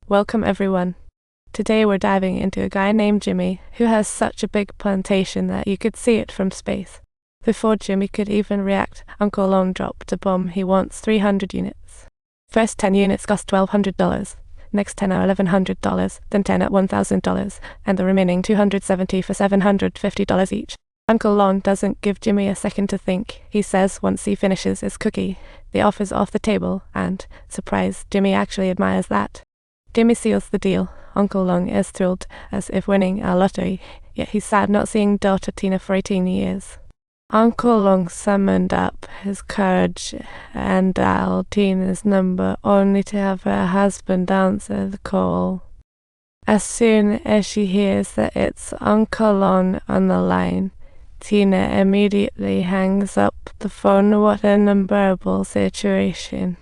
Welcome everyone. Today we're diving into a guy named Jimmy who has such a big plantation that you could see it from space. Before Jimmy could even react, Uncle Long dropped a bomb. He wants 300 units. First 10 units cost $1,200, next 10 are $1,100, then 10 at $1,000, and the remaining 270 for $750 each. Uncle Long doesn't give Jimmy a second to think. He says once he finishes his cookie, the offer's off the table, and, surprise, Jimmy actually admires that. Jimmy seals the deal. Uncle Long is thrilled, as if winning a lottery, yet he's sad not seeing daughter Tina for 18 years. Uncle Long summoned up his courage and dialed Tina's number, only to have her husband answer the call. As soon as she hears that it's Uncle Long on the line, Tina immediately hangs up the phone. What an unbearable situation.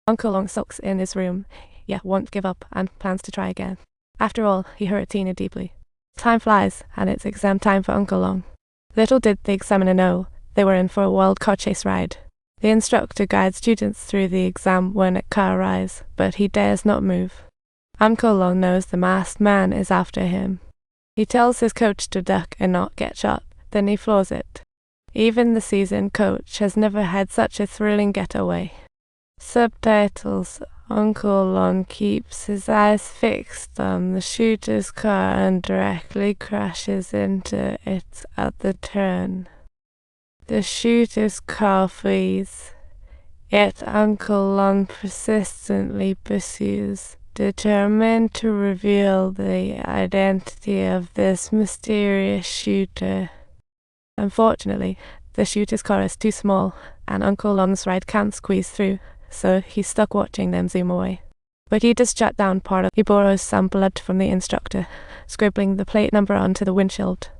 Uncle Long sulks in his room, yet won't give up and plans to try again. After all, he hurt Tina deeply. Time flies, and it's exam time for Uncle Long. Little did the examiner know, they were in for a wild car chase ride. The instructor guides students through the exam when a car arrives, but he dares not move. Uncle Long knows the masked man is after him. He tells his coach to duck and not get shot, then he floors it. Even the seasoned coach has never had such a thrilling getaway. Subtitles. Uncle Long keeps his eyes fixed on the shooter's car and directly crashes into it at the turn. The shooter's car flees, yet Uncle Long persistently pursues, determined to reveal the identity of this mysterious shooter. Unfortunately, the shooter's car is too small, and Uncle Long's ride can't squeeze through, so he's stuck watching them zoom away. But he does jot down part of it. He borrows some blood from the instructor, scribbling the plate number onto the windshield.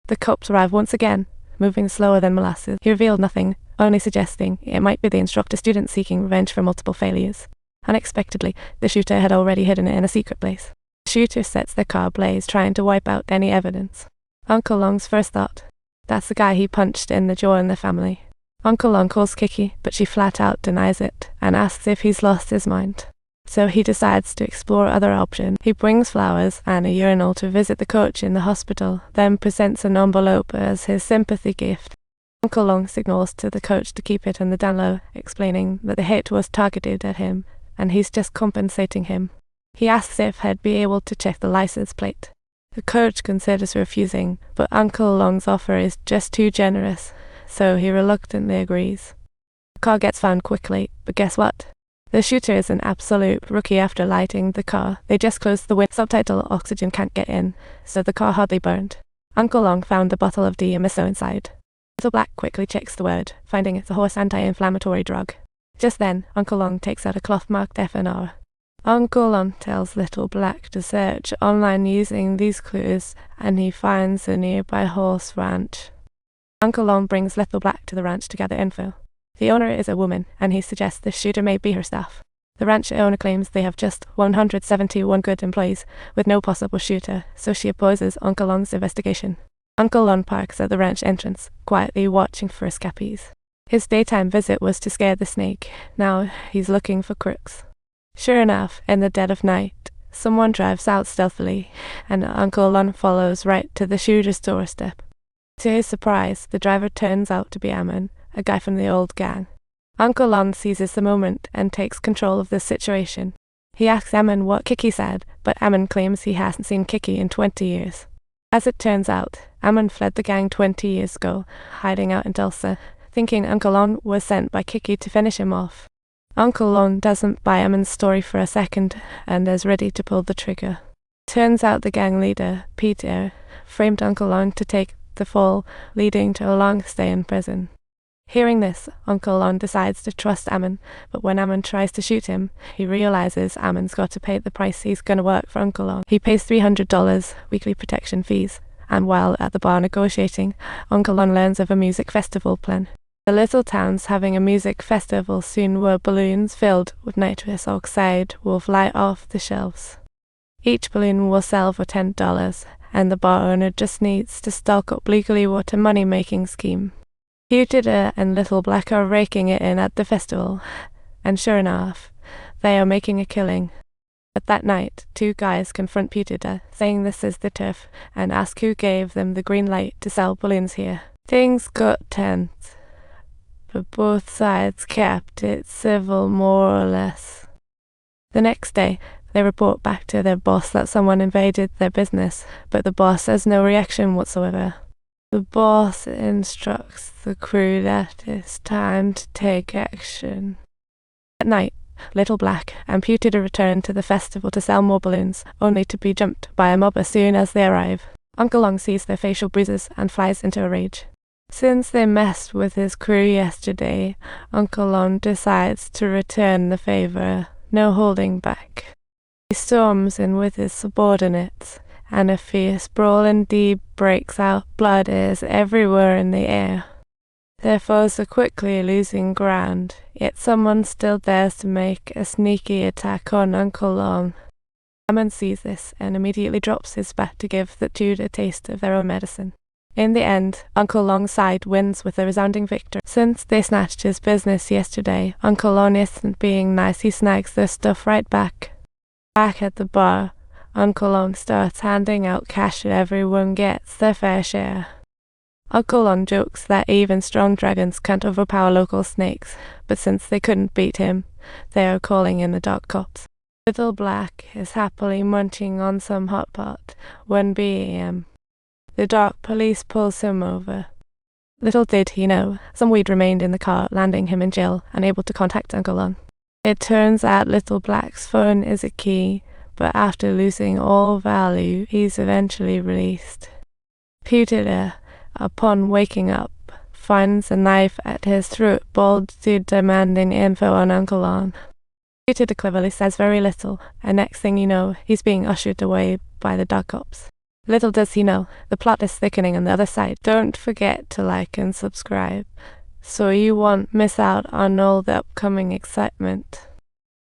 The cops arrive once again, moving slower than molasses. He revealed nothing, only suggesting it might be the instructor student seeking revenge for multiple failures. Unexpectedly, the shooter had already hidden it in a secret place. The shooter sets their car ablaze, trying to wipe out any evidence. Uncle Long's first thought, that's the guy he punched in the jaw in the family. Uncle Long calls Kiki, but she flat out denies it and asks if he's lost his mind. So he decides to explore other options. He brings flowers and a urinal to visit the coach in the hospital, then presents an envelope as his sympathy gift. Uncle Long signals to the coach to keep it on the down low, explaining that the hit was targeted at him and he's just compensating him. He asks if he'd be able to check the license plate. The coach considers refusing, but Uncle Long's offer is just too generous, so he reluctantly agrees. The car gets found quickly, but guess what? The shooter is an absolute rookie. After lighting the car, they just closed the window. Subtitle, oxygen can't get in, so the car hardly burned. Uncle Long found a bottle of DMSO inside. Little Black quickly checks the word, finding it's a horse anti-inflammatory drug. Just then, Uncle Long takes out a cloth marked FNR. Uncle Long tells Little Black to search online using these clues, and he finds a nearby horse ranch. Uncle Long brings Little Black to the ranch to gather info. The owner is a woman, and he suggests the shooter may be her staff. The ranch owner claims they have just 171 good employees, with no possible shooter, so she opposes Uncle Long's investigation. Uncle Long parks at the ranch entrance, quietly watching for escapees. His daytime visit was to scare the snake. Now he's looking for crooks. Sure enough, in the dead of night, someone drives out stealthily, and Uncle Long follows right to the shooter's doorstep. To his surprise, the driver turns out to be Ammon, a guy from the old gang. Uncle Long seizes the moment and takes control of the situation. He asks Ammon what Kiki said, but Ammon claims he hasn't seen Kiki in 20 years. As it turns out, Ammon fled the gang 20 years ago, hiding out in Tulsa, thinking Uncle Long was sent by Kiki to finish him off. Uncle Long doesn't buy Ammon's story for a second and is ready to pull the trigger. Turns out the gang leader, Peter, framed Uncle Long to take the fall, leading to a long stay in prison. Hearing this, Uncle Long decides to trust Ammon, but when Ammon tries to shoot him, he realizes Ammon's got to pay the price he's gonna work for Uncle Long. He pays $300 weekly protection fees, and while at the bar negotiating, Uncle Long learns of a music festival plan. The little town's having a music festival soon, where balloons filled with nitrous oxide will fly off the shelves. Each balloon will sell for $10, and the bar owner just needs to stock up legally. What a money-making scheme. Peter and Little Black are raking it in at the festival, and sure enough, they are making a killing. But that night, two guys confront Pewter, saying this is the turf, and ask who gave them the green light to sell balloons here. Things got tense, but both sides kept it civil more or less. The next day, they report back to their boss that someone invaded their business, but the boss has no reaction whatsoever. The boss instructs the crew that it's time to take action. At night, Little Black and Pewter return to the festival to sell more balloons, only to be jumped by a mob as soon as they arrive. Uncle Long sees their facial bruises and flies into a rage. Since they messed with his crew yesterday, Uncle Long decides to return the favor, no holding back. He storms in with his subordinates, and a fierce brawl indeed breaks out. Blood is everywhere in the air. Their foes are quickly losing ground, yet someone still dares to make a sneaky attack on Uncle Long. Hammond sees this and immediately drops his bat to give the two a taste of their own medicine. In the end, Uncle Long's side wins with a resounding victory. Since they snatched his business yesterday, Uncle Long isn't being nice, he snags their stuff right back. Back at the bar, Uncle Long starts handing out cash and everyone gets their fair share. Uncle Long jokes that even strong dragons can't overpower local snakes, but since they couldn't beat him, they are calling in the dark cops. Little Black is happily munching on some hot pot when b.a.m. The dark police pulls him over. Little did he know, some weed remained in the car, landing him in jail, unable to contact Uncle Long. It turns out Little Black's phone is a key, but after losing all value, he's eventually released. Pewter, upon waking up, finds a knife at his throat, boldly demanding info on Uncle Long. Pewter cleverly says very little, and next thing you know, he's being ushered away by the dark cops. Little does he know, the plot is thickening on the other side. Don't forget to like and subscribe, so you won't miss out on all the upcoming excitement.